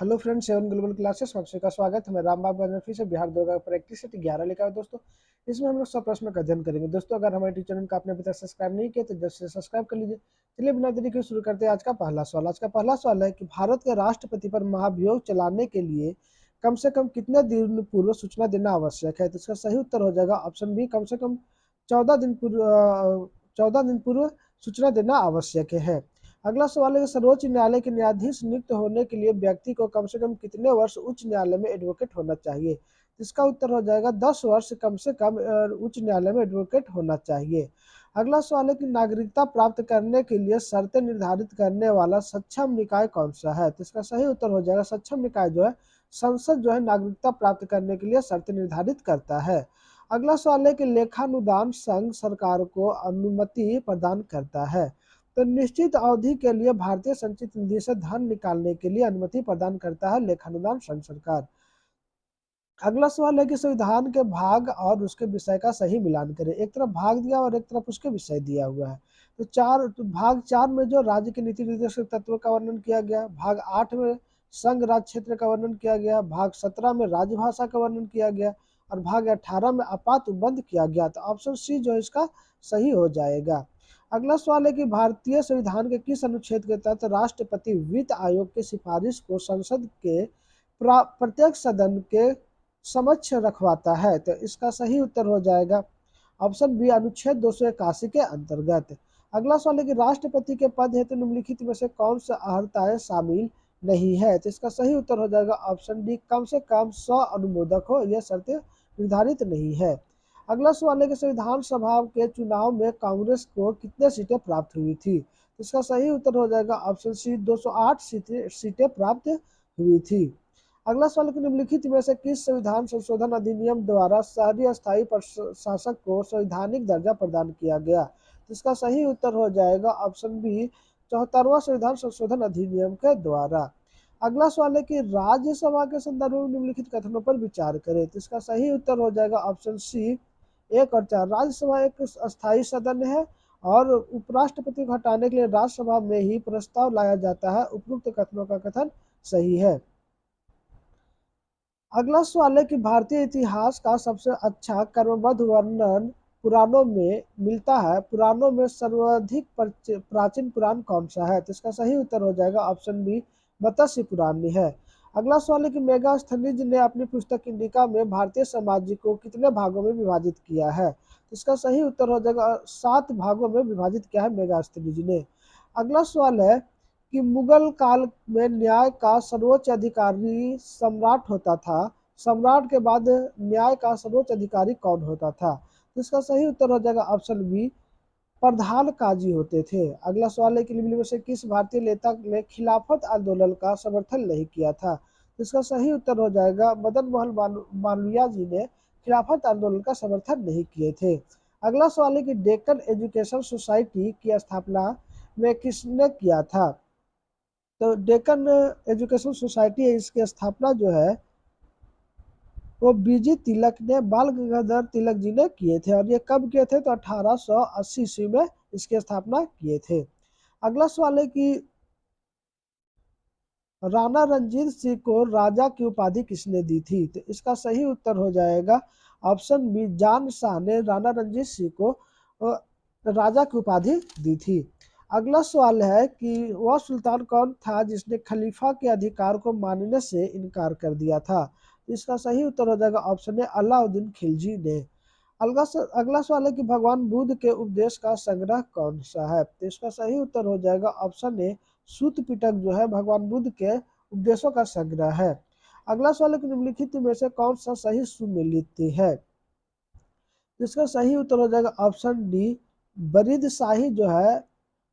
Hello friends, seven global classes में आप सभी का स्वागत है। मैं राम बाबू बनर्फी से बिहार दुर्गा प्रैक्टिस सेट 11 लेकर आया दोस्तों। इसमें हम लोग सब प्रश्न का अध्ययन करेंगे दोस्तों। अगर हमारे टीचर चैनल का आपने अभी तक सब्सक्राइब नहीं किया तो जल्द से सब्सक्राइब कर लीजिए। चलिए बिना देरी के शुरू करते हैं आज का पहला सवाल। आज का पहला सवाल है कि भारत के राष्ट्रपति पर महाभियोग चलाने के लिए कम से कम कितने दिन पूर्व सूचना देना आवश्यक है। तो इसका सही उत्तर हो जाएगा ऑप्शन बी, कम से कम 14 दिन पूर्व सूचना देना आवश्यक है। अगला सवाल है कि सर्वोच्च न्यायालय के न्यायाधीश नियुक्त होने के लिए व्यक्ति को कम से कम कितने वर्ष उच्च न्यायालय में एडवोकेट होना चाहिए। इसका उत्तर हो जाएगा 10 वर्ष कम से कम उच्च न्यायालय में एडवोकेट होना चाहिए। अगला सवाल है कि नागरिकता प्राप्त करने के लिए शर्तें निर्धारित करने वाला सक्षम निकाय कौन सा है। तो इसका सही उत्तर हो जाएगा सक्षम निकाय जो है संसद जो है नागरिकता प्राप्त करने के लिए शर्तें निर्धारित करता है। अगला सवाल है कि लेखानुदान संघ सरकार को अनुमति प्रदान करता है। तो निश्चित अवधि के लिए भारतीय संचित निधि से धन निकालने के लिए अनुमति प्रदान करता है लेखानुदान संघ सरकार। अगला सवाल है कि संविधान के भाग और उसके विषय का सही मिलान करें। एक तरफ भाग दिया और एक तरफ उसके विषय दिया हुआ है। तो भाग 4 में जो राज्य के नीति निर्देशक तत्व का वर्णन किया गया, भाग 8 में संघ राज्य क्षेत्र का वर्णन किया गया, भाग 17 में राजभाषा का वर्णन किया गया और भाग 18 में आपात उपबंध किया गया। तो ऑप्शन सी जो है इसका सही हो जाएगा। अगला सवाल है कि भारतीय संविधान के किस अनुच्छेद के तहत राष्ट्रपति वित्त आयोग की सिफारिश को संसद के प्रत्येक सदन के समक्ष रखवाता है। तो इसका सही उत्तर हो जाएगा ऑप्शन बी, अनुच्छेद 281 के अंतर्गत। अगला सवाल है कि राष्ट्रपति के पद हेतु निम्नलिखित में से कौन सा अर्हताएं शामिल नहीं है। तो इसका सही उत्तर हो जाएगा ऑप्शन डी, कम से कम 100 अनुमोदक हो, यह शर्तें निर्धारित नहीं है। अगला सवाल है कि संविधान सभा के चुनाव में कांग्रेस को कितने सीटें प्राप्त हुई थी। तो इसका सही उत्तर हो जाएगा ऑप्शन सी, 208 सीटें प्राप्त हुई थी। अगला सवाल है कि निम्नलिखित में से किस संविधान संशोधन अधिनियम द्वारा शहरी स्थायी प्रशासक को संवैधानिक दर्जा प्रदान किया गया। तो इसका सही उत्तर हो जाएगा ऑप्शन बी, 74वां संविधान संशोधन अधिनियम के द्वारा। अगला सवाल है कि राज्यसभा के संदर्भ में निम्नलिखित कथनों पर विचार करें। तो इसका सही उत्तर हो जाएगा ऑप्शन सी, 1 और 4। राज्यसभा एक अस्थायी सदन है और उपराष्ट्रपति को हटाने के लिए राज्यसभा में ही प्रस्ताव लाया जाता है। उपयुक्त कथनों का कथन सही है। अगला सवाल है कि भारतीय इतिहास का सबसे अच्छा क्रमबद्ध वर्णन पुराणों में मिलता है। पुराणों में सर्वाधिक प्राचीन पुराण कौन सा है। तो इसका सही उत्तर हो जाएगा ऑप्शन बी, मत्स्य पुराण है। अगला सवाल है कि मेगास्थनीज ने अपनी पुस्तक इंडिका में भारतीय समाज को कितने भागों में विभाजित किया है। तो इसका सही उत्तर हो जाएगा 7 भागों में विभाजित किया है मेगास्थनीज ने। अगला सवाल है कि मुगल काल में न्याय का सर्वोच्च अधिकारी सम्राट होता था। सम्राट के बाद न्याय का सर्वोच्च अधिकारी कौन होता था। तो इसका सही उत्तर हो जाएगा ऑप्शन बी, प्रधान काजी होते थे। अगला सवाल है कि निम्न में से किस भारतीय नेता ने खिलाफत आंदोलन का समर्थन नहीं किया था। तो इसका सही उत्तर हो जाएगा मदन मोहन मालवीय जी ने खिलाफत आंदोलन का समर्थन नहीं किए थे। अगला सवाल है कि डेक्कन एजुकेशन सोसाइटी की स्थापना में किसने किया था। तो डेक्कन एजुकेशन सोसाइटी है, इसकी स्थापना जो है वो बीजी तिलक ने, बाल गंगाधर तिलक जी ने किए थे। और ये कब किए थे तो 1880 ईस्वी में इसकी स्थापना किए थे। अगला सवाल है कि राणा रणजीत सिंह को राजा की उपाधि किसने दी थी। तो इसका सही उत्तर हो जाएगा ऑप्शन बी, जान शाह ने राणा रणजीत सिंह को राजा की उपाधि दी थी। अगला सवाल है कि वह सुल्तान कौन था जिसने खलीफा के अधिकार को मानने से इनकार कर दिया था। इसका सही उत्तर हो जाएगा ऑप्शन ए, अलाउद्दीन खिलजी ने। अगला सवाल है कि भगवान बुद्ध के उपदेश का संग्रह कौन सा है। तो इसका सही उत्तर हो जाएगा ऑप्शन ए, सूत पिटक जो है भगवान बुद्ध के उपदेशों का संग्रह है। अगला सवाल है कि निम्नलिखित में से कौन सा सही सुमेलित है। इसका सही उत्तर हो जाएगा ऑप्शन डी, बरीद शाही जो है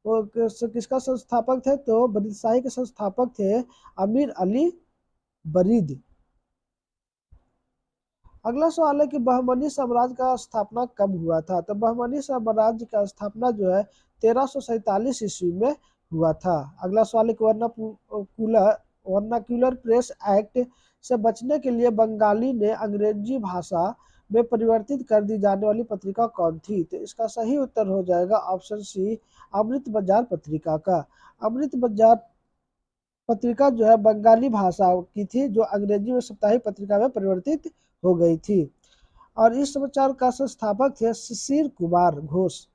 वो किसका संस्थापक थे। तो बरीद शाही के संस्थापक थे अमीर अली बरीद। अगला सवाल है कि बहमनी साम्राज्य का स्थापना कब हुआ था। तो बहमनी साम्राज्य का स्थापना जो है 1347 ईस्वी में हुआ था। अगला सवाल है कि वर्नाक्यूलर प्रेस एक्ट से बचने के लिए बंगाली ने अंग्रेजी भाषा में परिवर्तित कर दी जाने वाली पत्रिका कौन थी। तो इसका सही उत्तर हो जाएगा ऑप्शन सी, अमृत बाजार पत्रिका का। अमृत बाजार पत्रिका जो है बंगाली भाषा की थी, जो अंग्रेजी में साप्ताहिक पत्रिका में परिवर्तित हो गई थी। और इस समाचार का संस्थापक थे शिशिर कुमार घोष।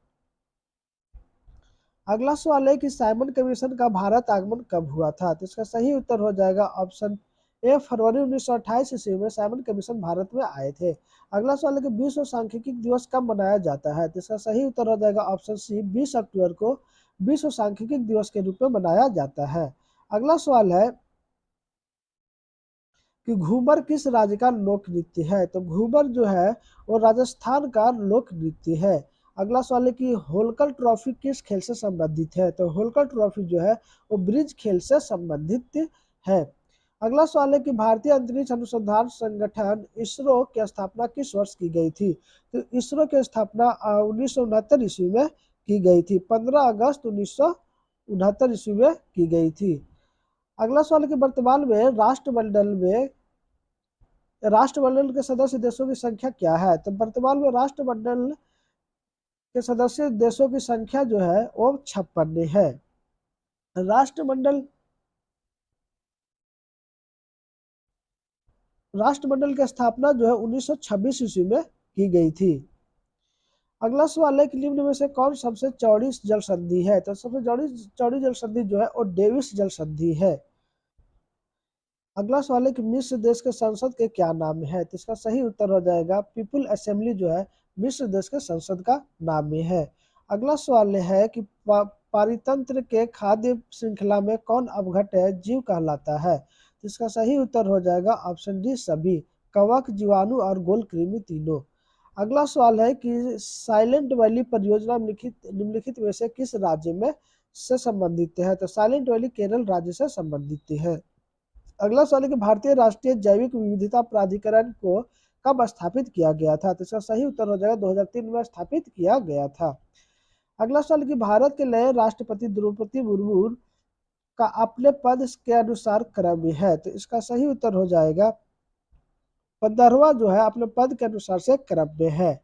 अगला सवाल है कि साइमन कमीशन का भारत आगमन कब हुआ था? तो इसका सही उत्तर हो जाएगा ऑप्शन ए, फरवरी 1928 ईस्वी में साइमन कमीशन भारत में आए थे। अगला सवाल है कि विश्व सांख्यिकी दिवस कब मनाया जाता है? तो इसका सही उत्तर हो जाएगा ऑप्शन सी, 20 अक्टूबर को विश्व सांख्यिकी दिवस के रूप में मनाया जाता है। अगला सवाल है कि घूमर किस राज्य का लोक नृत्य है? तो घूमर जो है वो राजस्थान का लोक नृत्य है। अगला सवाल है कि होलकर ट्रॉफी किस खेल से संबंधित है? तो होलकर ट्रॉफी जो है वो ब्रिज खेल से संबंधित है। अगला सवाल है कि भारतीय अंतरिक्ष अनुसंधान संगठन इसरो की स्थापना किस वर्ष की गई थी? तो इसरो की स्थापना 1969 ईस्वी में की गई थी। 15 अगस्त 1969 ईस्वी में की गई थी। अगला सवाल है कि वर्तमान में राष्ट्रमंडल के सदस्य देशों की संख्या क्या है? तो वर्तमान में राष्ट्रमंडल के सदस्य देशों की संख्या जो है वो 56 है। राष्ट्रमंडल की स्थापना जो है 1926 ईस्वी में की गई थी। अगला सवाल है कि निम्न में से कौन सबसे चौड़ी जल संधि है? तो सबसे चौड़ी जल संधि जो है वो डेविस जल संधि है। अगला सवाल है कि मिस्र देश के संसद के क्या नाम है? तो इसका सही उत्तर हो जाएगा पीपुल असेंबली जो है मिस्र देश के संसद का नाम है। अगला सवाल है कि पारितंत्र के खाद्य श्रृंखला में कौन अपघट्य जीव कहलाता है? तो इसका सही उत्तर हो जाएगा ऑप्शन डी, सभी, कवक, जीवाणु और गोल कृमि तीनों। अगला सवाल है कि साइलेंट वैली परियोजना निम्नलिखित में से किस राज्य में से संबंधित है? तो साइलेंट वैली केरल राज्य से संबंधित है। अगला सवाल है कि भारतीय राष्ट्रीय जैविक विविधता प्राधिकरण को कब स्थापित किया गया था? तो इसका सही उत्तर हो जाएगा 2003 में स्थापित किया गया था। अगला सवाल कि भारत के नए राष्ट्रपति द्रौपदी मुर्मू का अपने पद के अनुसार क्रम है? तो इसका सही उत्तर हो जाएगा 15वां जो है अपने पद के अनुसार से क्रम में है।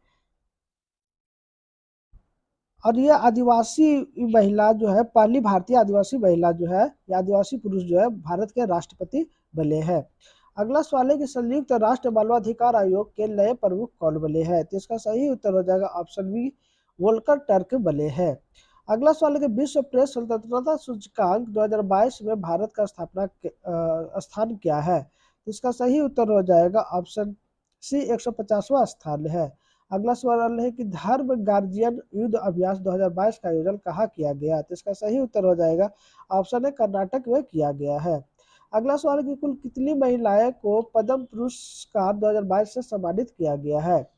और ये आदिवासी महिला जो है पहली भारतीय आदिवासी महिला जो है या आदिवासी पुरुष जो है भारत के राष्ट्रपति बने हैं। अगला सवाल है कि संयुक्त राष्ट्र मानवाधिकार आयोग के नए प्रमुख कौन बने हैं? तो इसका सही उत्तर हो जाएगा ऑप्शन बी, वोल्कर टर्क बने हैं। अगला सवाल है कि विश्व प्रेस स्वतंत्रता सूचकांक 2022 में भारत का स्थान क्या है? तो इसका सही उत्तर हो जाएगा ऑप्शन सी, 150वां स्थान है। अगला सवाल है कि धर्म गार्जियन युद्ध अभ्यास 2022 का आयोजन कहाँ किया गया? तो इसका सही उत्तर हो जाएगा ऑप्शन है, कर्नाटक में किया गया है। अगला सवाल है कि कुल कितनी महिलाएं को पद्म पुरस्कार 2022 से सम्मानित किया गया है?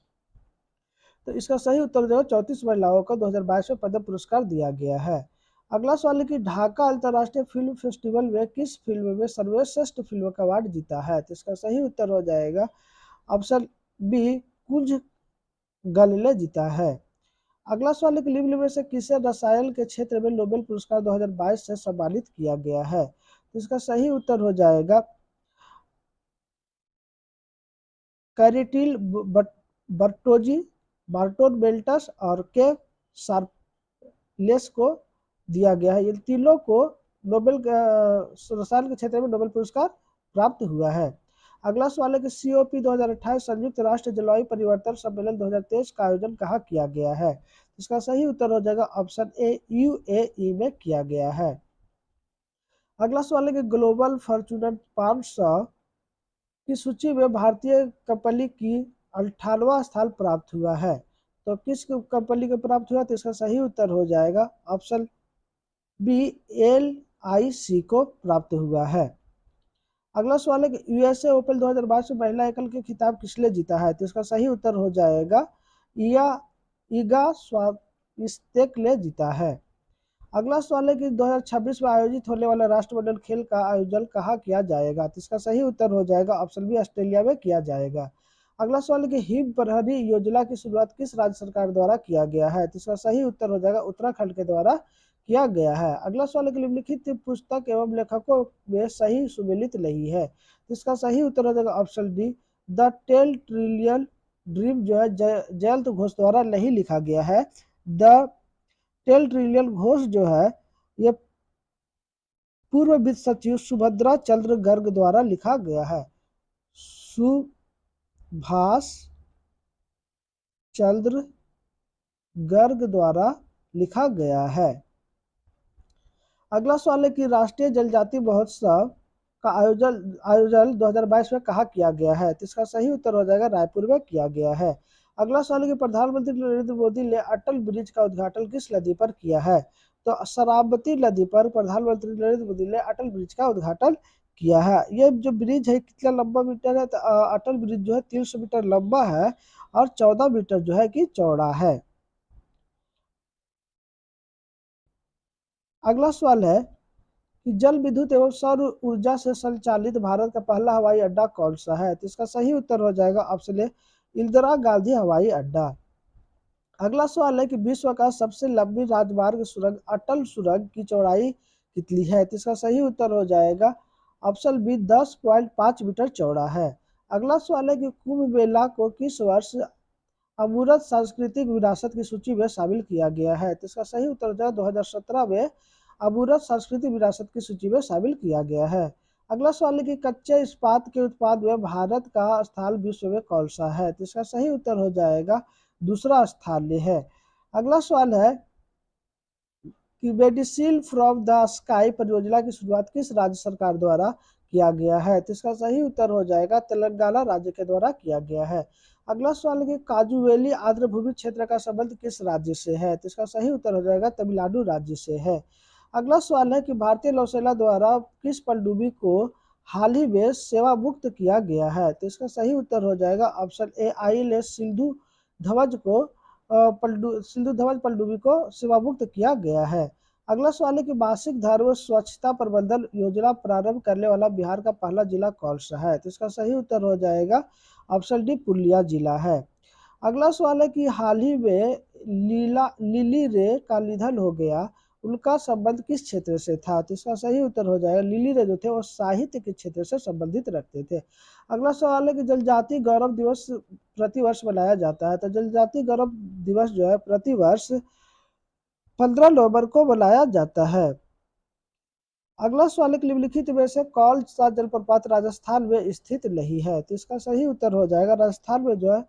तो इसका सही उत्तर जो है 34 महिलाओं को 2022 में पद्म पुरस्कार दिया गया है। अगला सवाल है कि ढाका अंतर्राष्ट्रीय फिल्म फेस्टिवल में किस फिल्म में सर्वश्रेष्ठ फिल्म का अवार्ड जीता है? तो इसका सही उत्तर हो जाएगा ऑप्शन बी, कुंज गैलीले जीता है। अगला सवाल है कि निम्न में से किसे रसायन के क्षेत्र में नोबेल पुरस्कार 2022 से सम्मानित किया गया है? तो इसका सही उत्तर हो जाएगा कैरेटिल बर्टोजी, बार्टोन बेल्टस और के शार्पलेस को दिया गया है। इन तीनों को नोबेल रसायन के क्षेत्र में नोबेल पुरस्कार प्राप्त हुआ है। अगला सवाल है कि COP 2028 संयुक्त राष्ट्र जलवायु परिवर्तन सम्मेलन 2023 का आयोजन कहाँ किया गया है? इसका सही उत्तर हो जाएगा ऑप्शन ए, UAE में किया गया है। अगला सवाल है कि ग्लोबल फॉर्च्यूनर 500 की सूची में भारतीय कंपनी की 58वां स्थान प्राप्त हुआ है। तो किस कंपनी को प्राप्त हुआ? तो इसका सही उत्तर हो जाएगा ऑप्शन बी, LIC को प्राप्त हुआ है। अगला सवाल है कि USA ओपन 2022 में महिला एकल के खिताब किसने जीता है? तो इसका सही उत्तर हो जाएगा ईगा स्वातिस्तेक ने जीता है। अगला सवाल है कि 2026 में आयोजित होने वाले राष्ट्रमंडल खेल का आयोजन कहाँ किया जाएगा? तो इसका सही उत्तर हो जाएगा ऑप्शन बी, ऑस्ट्रेलिया में किया जाएगा। अगला सवाल है कि हिम प्रहरी योजना की शुरुआत किस राज्य सरकार द्वारा किया गया है? तो इसका सही उत्तर हो जाएगा उत्तराखंड के द्वारा किया गया है। अगला सवाल है कि निम्नलिखित पुस्तक एवं लेखकों में सही सुमेलित नहीं है। तो इसका सही उत्तर हो जाएगा option D, the 10 trillion dream जो है जयंत घोष द्वारा नहीं लिखा गया है। द 10 ट्रिलियन घोष जो है ये पूर्व वित्त सचिव सुभद्रा चंद्र गर्ग द्वारा लिखा गया है। सुभाष चंद्र गर्ग द्वारा लिखा गया है। अगला सवाल है कि राष्ट्रीय जनजाति महोत्सव का आयोजन 2022 में कहाँ किया गया है? तो इसका सही उत्तर हो जाएगा रायपुर में किया गया है। अगला सवाल है कि प्रधानमंत्री नरेंद्र मोदी ने अटल ब्रिज का उद्घाटन किस नदी पर किया है? तो शरावती नदी पर प्रधानमंत्री नरेंद्र मोदी ने अटल ब्रिज का उद्घाटन किया है। ये जो ब्रिज है कितना लंबा मीटर है? तो अटल ब्रिज जो है 300 मीटर लंबा है और 14 मीटर जो है कि चौड़ा है। अगला सवाल है कि जल विद्युत एवं सौर ऊर्जा से संचालित भारत का पहला हवाई अड्डा कौन सा है? तो इसका सही उत्तर हो जाएगा ऑप्शन ए इंदिरा गांधी हवाई अड्डा। अगला सवाल है कि विश्व का सबसे लंबी राजमार्ग सुरंग अटल सुरंग की चौड़ाई कितनी है? तो इसका सही उत्तर हो जाएगा ऑप्शन बी 10.5 मीटर चौड़ा है। अगला सवाल है कि कुंभ मेला को किस वर्ष अमूर्त सांस्कृतिक विरासत की सूची में शामिल किया गया है? तो इसका सही उत्तर हो जाएगा 2017 में अमूर्त सांस्कृतिक विरासत की सूची में शामिल किया गया है। अगला सवाल है कि कच्चे इस्पात के उत्पाद में भारत का स्थान विश्व में कौन सा है? तो इसका सही उत्तर हो जाएगा दूसरा स्थान है। अगला सवाल है कि मेडिसिन फ्रॉम द स्काई परियोजना की शुरुआत किस राज्य सरकार द्वारा किया गया है? तो इसका सही उत्तर हो जाएगा तेलंगाना राज्य के द्वारा किया गया है। अगला सवाल है कि काजूवेली आर्द्र भूमि क्षेत्र का संबंध किस राज्य से है? तो इसका सही उत्तर हो जाएगा तमिलनाडु राज्य से है। अगला सवाल है कि भारतीय नौसेना द्वारा किस पनडुब्बी को हाल ही में सेवा मुक्त किया गया है? तो इसका सही उत्तर हो जाएगा ऑप्शन ए INS सिंधु ध्वज को सिंधु ध्वज पनडुब्बी को सेवा मुक्त किया गया है। अगला सवाल है कि मासिक धर्म स्वच्छता प्रबंधन योजना प्रारंभ करने वाला बिहार का पहला जिला कौन सा है? तो इसका सही उत्तर हो जाएगा ऑप्शन डी पूर्णिया जिला है। अगला सवाल है कि हाल ही में लिली रे का निधन हो गया, उनका संबंध किस क्षेत्र से था? तो इसका सही उत्तर हो जाएगा लिली रे जो थे वो साहित्य के क्षेत्र से संबंधित रखते थे। अगला सवाल है कि जनजाति गौरव दिवस प्रतिवर्ष मनाया जाता है। तो जनजाति गौरव दिवस जो है प्रतिवर्ष 15 नवंबर को मनाया जाता है। अगला सवाल है कि निम्नलिखित में से कौन सा जलप्रपात राजस्थान में स्थित नहीं है? तो इसका सही उत्तर हो जाएगा राजस्थान में जो है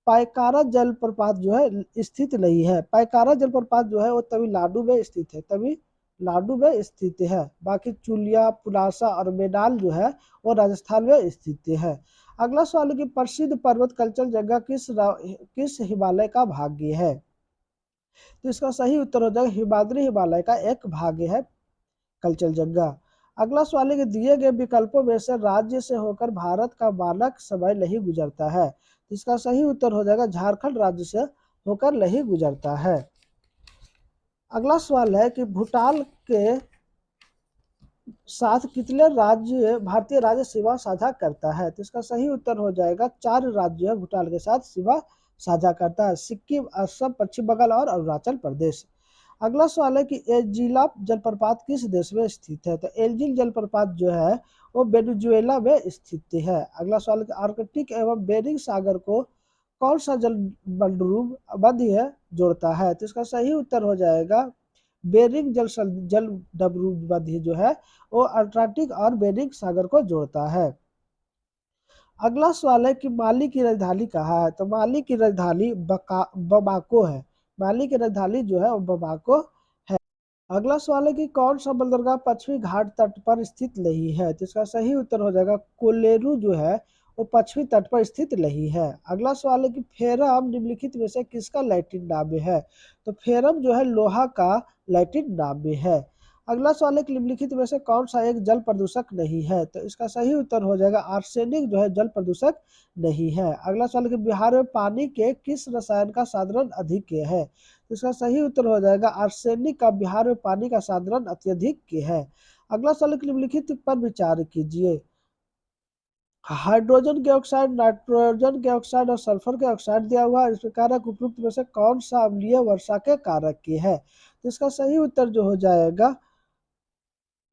पायकारा जलप्रपात जो है स्थित नहीं है। पायकारा जलप्रपात जो है वो तमिलनाडु में स्थित है, तमिलनाडु में स्थित है। बाकी चुलिया पुलासा और मेनाल जो है वो राजस्थान में स्थित है। अगला सवाल है कि प्रसिद्ध पर्वत कंचनजंगा किस हिमालय का भाग्य है? तो इसका सही उत्तर हो जाएगा हिमाद्री हिमालय का एक भाग है कंचनजंगा। अगला सवाल है कि दिए गए विकल्पों में से राज्य से होकर भारत का मानक समय नहीं गुजरता है। इसका सही उत्तर हो जाएगा झारखंड राज्य से होकर नहीं गुजरता है। अगला सवाल है कि भूटान के साथ कितने राज्य भारतीय राज्य सीमा साझा करता है? तो इसका सही उत्तर हो जाएगा 4 राज्य भूटान के साथ सीमा साझा करता है, सिक्किम, असम, पश्चिम बंगाल और अरुणाचल प्रदेश। अगला सवाल है कि एल्जिला जलप्रपात किस देश में स्थित है? तो एल्जिल जलप्रपात जो है वो वेनेजुएला में स्थित है। अगला सवाल है कि आर्कटिक एवं बेरिंग सागर को कौन सा जल बंडरूप मध्य जोड़ता है? तो इसका सही उत्तर हो जाएगा बेरिंग जल डबरूप मध्य जो है वो अटलांटिक और बेरिंग सागर को जोड़ता है। अगला सवाल है कि माली की राजधानी कहाँ है? तो माली की राजधानी बमाको है। माली की राजधानी जो है वो बमाको है। अगला सवाल है कि कौन सा बंदरगाह पश्चिमी घाट तट पर स्थित नहीं है? तो इसका सही उत्तर हो जाएगा कोलेरू जो है वो पश्चिमी तट पर स्थित नहीं है। अगला सवाल है कि फेरम निम्नलिखित में से किसका लैटिन नाम है? तो फेरम जो है लोहा का लैटिन नाम है। अगला सवाल है कि निम्नलिखित में से कौन सा एक जल प्रदूषक नहीं है? तो इसका सही उत्तर हो जाएगा आर्सेनिक जो है जल प्रदूषक नहीं है। अगला सवाल है कि बिहार में पानी के किस रसायन का साधारण अधिक है? तो इसका सही उत्तर हो जाएगा आर्सेनिक का बिहार में पानी का साधारण अत्यधिक है। अगला सवाल है कि निम्नलिखित पर विचार कीजिए। हाइड्रोजन के ऑक्साइड, नाइट्रोजन के ऑक्साइड और सल्फर के ऑक्साइड दिया हुआ है। इस कारक उपयुक्त में से कौन सा अम्लीय वर्षा के कारक की है? तो इसका सही उत्तर जो हो जाएगा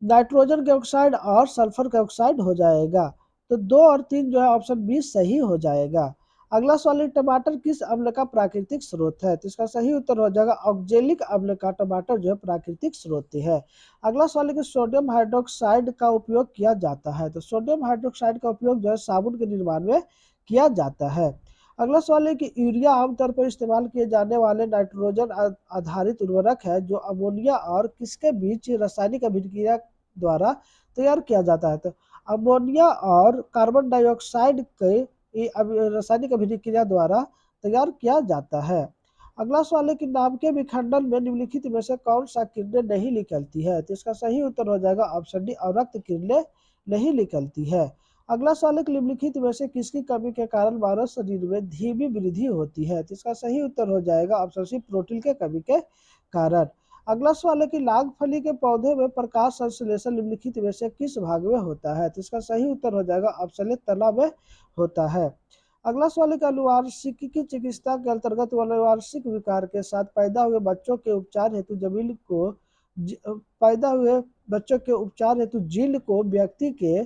नाइट्रोजन के ऑक्साइड और सल्फर के ऑक्साइड हो जाएगा। तो 2 और 3 जो है ऑप्शन बी सही हो जाएगा। अगला सवाल है, टमाटर किस अम्ल का प्राकृतिक स्रोत है? तो इसका सही उत्तर हो जाएगा ऑक्जेलिक अम्ल का टमाटर जो है प्राकृतिक स्रोत है। अगला सवाल है कि सोडियम हाइड्रोक्साइड का उपयोग किया जाता है? तो सोडियम हाइड्रोक्साइड का उपयोग जो है साबुन के निर्माण में किया जाता है। अगला सवाल है कि यूरिया आमतौर पर इस्तेमाल किए जाने वाले नाइट्रोजन आधारित उर्वरक है जो अमोनिया और किसके बीच रासायनिक अभिक्रिया द्वारा तैयार किया जाता है? तो अमोनिया और कार्बन डाइऑक्साइड के रासायनिक अभिक्रिया द्वारा तैयार किया जाता है। अगला सवाल है कि नाभिकीय विखंडन में निम्नलिखित में से कौन सा किरणें नहीं निकलती है? तो इसका सही उत्तर हो जाएगा ऑप्शन डी, अवरक्त किरणें नहीं निकलती है। अगला सवाल है कि निम्नलिखित में से किसकी कमी के कारण मानव शरीर में धीमी वृद्धि होती है? तो इसका सही उत्तर हो जाएगा ऑप्शन सी, प्रोटीन के कमी के कारण। अगला सवाल है कि लांगफली के पौधे में प्रकाश संश्लेषण निम्नलिखित में से किस भाग में होता है? तो इसका सही उत्तर हो जाएगा ऑप्शन ए, तना में होता है। अगला सवाल है कि अनुवांशिकी की चिकित्सा के अंतर्गत अनुवांशिक विकार के साथ पैदा हुए बच्चों के उपचार हेतु पैदा हुए बच्चों के उपचार हेतु जीन को व्यक्ति के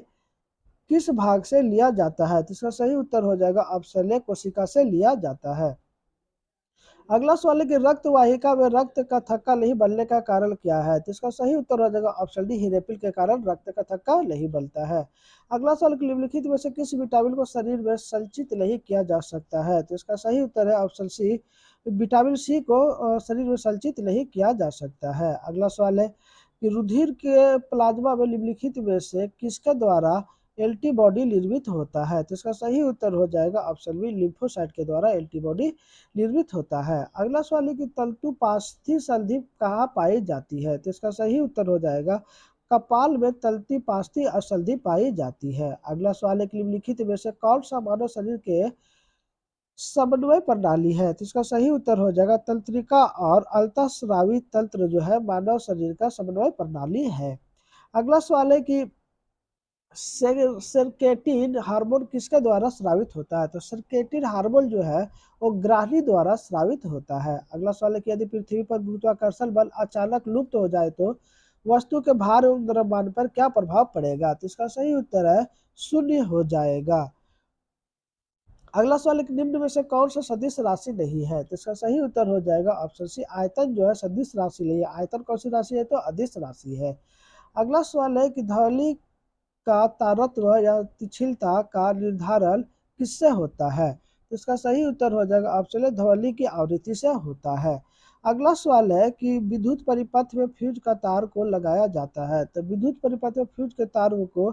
किस भाग से लिया जाता है? तो इसका सही उत्तर हो जाएगा ऑप्शन ए, कोशिका से लिया जाता है। अगला सवाल है कि रक्त वाहिका में रक्त का थक्का नहीं बनने का कारण क्या है? तो इसका सही उत्तर हो जाएगा ऑप्शन डी, हीरेपिल के कारण रक्त का थक्का नहीं बनता है। अगला सवाल कि निम्नलिखित में से किस विटामिन को शरीर में संचित नहीं किया जा सकता है? तो इसका सही उत्तर है ऑप्शन सी, विटामिन सी को शरीर में संचित नहीं किया जा सकता है। अगला सवाल है कि रुधिर के प्लाज्मा में निम्नलिखित में से किसके द्वारा एंटीबॉडी निर्मित होता है? तो इसका सही उत्तर हो जाएगा ऑप्शन बी, लिम्फोसाइट के द्वारा एंटीबॉडी निर्मित होता है। अगला सवाल है कि तंतु पास्थी संधि कहाँ पाई जाती है? तो इसका सही उत्तर हो जाएगा कपाल में तंतु पास्थी संधि पाई जाती है। अगला सवाल है कि निम्नलिखित में से कौन सा मानव शरीर के समन्वय प्रणाली है? तो इसका सही उत्तर हो जाएगा तंत्रिका और अल्पस्रावी तंत्र जो है मानव शरीर का समन्वय प्रणाली है। अगला सवाल है कि सर्केटिन हार्मोन किसके द्वारा स्रावित होता है? तो सर्केटिन हार्मोन जो है वो ग्राही द्वारा स्रावित होता है। अगला सवाल है कि यदि पृथ्वी पर गुरुत्वाकर्षण बल अचानक लुप्त हो जाए तो वस्तु के भार एवं द्रव्यमान पर क्या प्रभाव पड़ेगा? तो इसका सही उत्तर है शून्य हो जाएगा। अगला सवाल है कि निम्न में से कौन सा सदिश राशि नहीं है? तो इसका सही उत्तर हो जाएगा ऑप्शन सी, आयतन जो है सदिश राशि नहीं है। आयतन कौन सी राशि है? तो अदिश राशि है। अगला सवाल है कि धौली का तारत्व या तिछिलता का निर्धारण किससे होता है? तो इसका सही उत्तर हो जाएगा ऑप्शन ए, ध्वनि की आवृत्ति से होता है। अगला सवाल है कि विद्युत परिपथ में फ्यूज का तार को लगाया जाता है। तो विद्युत परिपथ में फ्यूज के तार को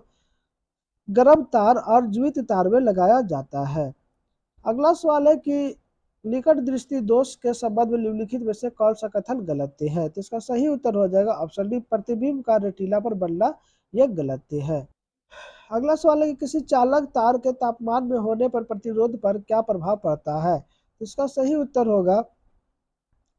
गर्म तार और ज्वित तार में लगाया जाता है। अगला सवाल है कि निकट दृष्टि दोष के संबंध में निम्नलिखित में से कौन सा कथन गलत है? तो इसका सही उत्तर हो जाएगा ऑप्शन डी, प्रतिबिंब का रेटिना पर बनना यह गलत है। अगला सवाल है कि किसी चालक तार के तापमान में होने पर प्रतिरोध पर क्या प्रभाव पड़ता है? तो इसका सही उत्तर होगा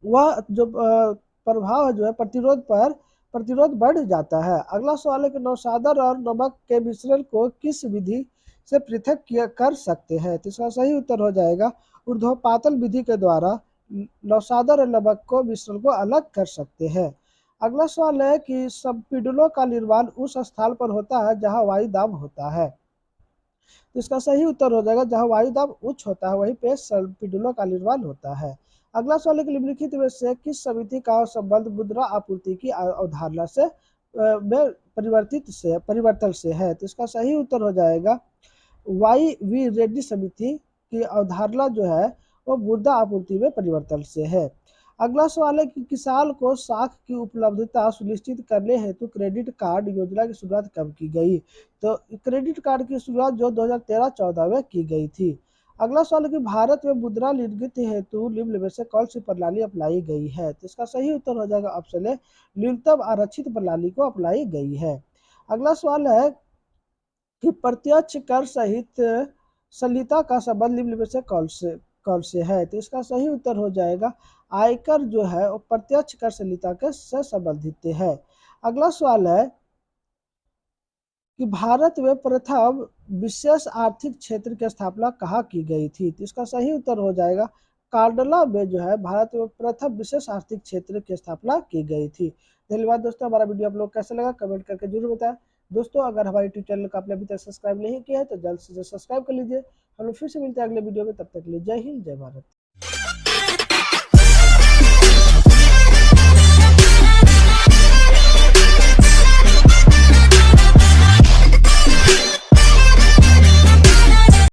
वह जो प्रभाव जो है प्रतिरोध बढ़ जाता है। अगला सवाल है कि नौशादर और नमक के मिश्रण को किस विधि से पृथक किया कर सकते हैं? तो इसका सही उत्तर हो जाएगा ऊर्ध्वपातन विधि के द्वारा नौशादर और नमक को मिश्रण को अलग कर सकते हैं। अगला सवाल है कि संपीड़नों का निर्माण उस स्थान पर होता है जहां वायु दाब होता है। तो इसका सही उत्तर हो जाएगा जहां वायु दाब उच्च होता है वहीं पे संपीड़नों का निर्माण होता है। अगला सवाल है कि निम्नलिखित में से किस समिति का संबंध मुद्रा आपूर्ति की अवधारणा से में परिवर्तन से है? तो इसका सही उत्तर हो जाएगा वाई वी रेड्डी समिति की अवधारणा जो है वो मुद्रा आपूर्ति में परिवर्तन से है। अगला सवाल है कि किसान को साख की उपलब्धता सुनिश्चित करने हेतु क्रेडिट कार्ड योजना की शुरुआत कब की गई? तो क्रेडिट कार्ड की शुरुआत जो 2013-14 में की गई थी। अगला सवाल है कि भारत में मुद्रा निर्गत हेतु निम्न में से कौन सी प्रणाली अपनाई गई है? तो इसका सही उत्तर हो जाएगा ऑप्शन ए, न्यूनतम आरक्षित प्रणाली को अपनाई गई है। अगला सवाल है कि प्रत्यक्ष कर सहित संहिता का संबंध निम्न में से कौन से है? तो इसका सही उत्तर हो जाएगा आयकर जो है वो प्रत्यक्ष कर संहिता के से संबंधित है। अगला सवाल है कि भारत में प्रथम विशेष आर्थिक क्षेत्र की स्थापना कहाँ की गई थी? तो इसका सही उत्तर हो जाएगा कांडला में जो है भारत में प्रथम विशेष आर्थिक क्षेत्र की स्थापना की गई थी। धन्यवाद दोस्तों, हमारा वीडियो आप लोग कैसा लगा कमेंट करके जरूर बताएं। दोस्तों अगर हमारे यूट्यूब चैनल को आपने अभी तक सब्सक्राइब नहीं किया है तो जल्द से जल्द सब्सक्राइब कर लीजिए। हम लोग फिर से मिलते हैं अगले वीडियो में, तब तक के लिए जय हिंद जय भारत।